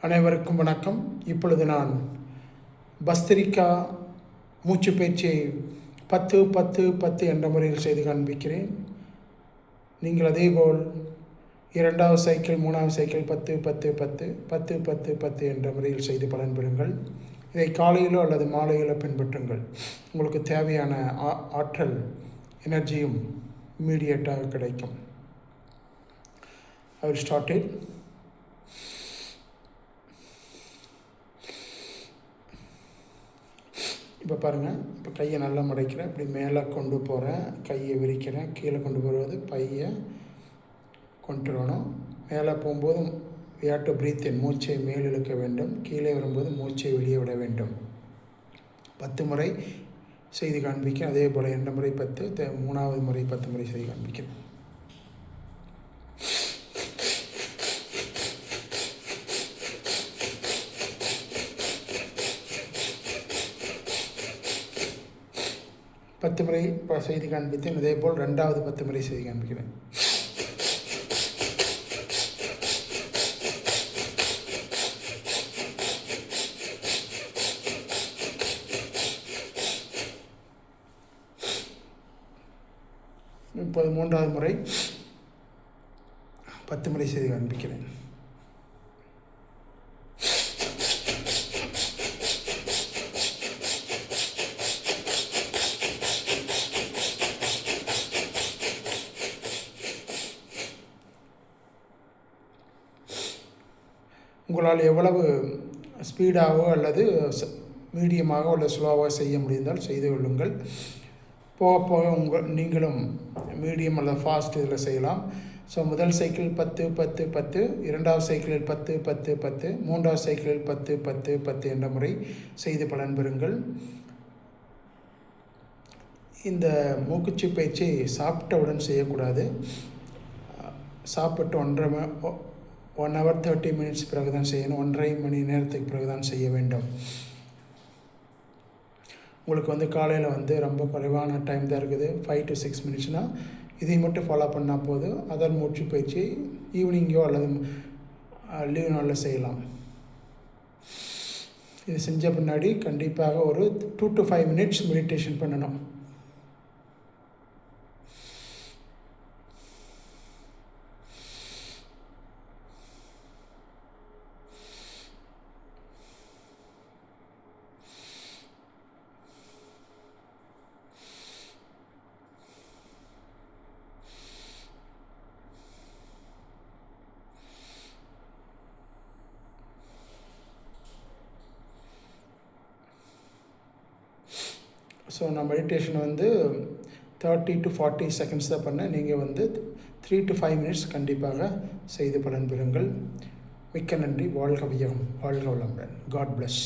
அனைவருக்கும் வணக்கம். இப்பொழுது நான் பஸ்திரிக்கா மூச்சு பயிற்சியை 10-10-10 என்ற முறையில் செய்து காண்பிக்கிறேன். நீங்கள் அதேபோல் 2வது சைக்கிள் 3வது சைக்கிள் 10-10-10 என்ற முறையில் செய்து பலன் பெறுங்கள். இதை காலையிலோ அல்லது மாலையிலோ பின்பற்றுங்கள். உங்களுக்கு தேவையான ஆற்றல் எனர்ஜியும் இம்மீடியட்டாக கிடைக்கும். I will start it. இப்போ பாருங்கள், இப்போ கையை நல்லா மடைக்கிறேன், இப்படி மேலே கொண்டு போகிறேன், கையை விரிக்கிறேன், கீழே கொண்டு போகிறது பையை கொண்டு வரணும். மேலே போகும்போது we have to breathe in, மூச்சை மேல் இழுக்க வேண்டும். கீழே வரும்போது மூச்சை வெளியே விட வேண்டும். 10 முறை செய்து காண்பிக்கிறேன். அதே போல் 2 முறை 10, 3வது முறை 10 முறை செய்து காண்பிக்கிறேன். பத்து முறை செய்து காண்பித்தேன். இதேபோல் 2வது 10 முறை செய்து காண்பிக்கிறேன். இப்போது 3வது முறை 10 முறை செய்து காண்பிக்கிறேன். உங்களால் எவ்வளவு ஸ்பீடாகவோ அல்லது மீடியமாக அல்லது ஸ்லோவாக செய்ய முடிந்தால் செய்து கொள்ளுங்கள். போக போக நீங்களும் மீடியம் அல்லது ஃபாஸ்ட் இதில் செய்யலாம். ஸோ முதல் சைக்கிள் 10-10-10, 2வது சைக்கிளில் 10-10-10, 3வது சைக்கிளில் 10-10-10 என்ற முறை செய்து பலன் பெறுங்கள். இந்த மூக்குச்சி பயிற்சி சாப்பிட்டவுடன் செய்யக்கூடாது. சாப்பிட்டு 1 hour 30 minutes பிறகு தான் செய்யணும். 1.5 மணி நேரத்துக்கு பிறகு தான் செய்ய வேண்டும். உங்களுக்கு காலையில் ரொம்ப குறைவான டைம் தான் இருக்குது, 5 to 6 minutesனால் இதை மட்டும் ஃபாலோ பண்ணால் போதும். அதர் மூச்சு பயிற்சி ஈவினிங்கோ அல்லது லீவ் நாளில் செய்யலாம். இது செஞ்ச பின்னாடி கண்டிப்பாக ஒரு 2 to 5 minutes மெடிடேஷன் பண்ணணும். ஸோ நான் மெடிடேஷன் 30 to 40 seconds தான் பண்ணேன். நீங்கள் 3 to 5 minutes கண்டிப்பாக செய்து பலன் பெறுங்கள். மிக்க நன்றி. வாழ்க வையகம், வாழ்க வளமுடன். God plus.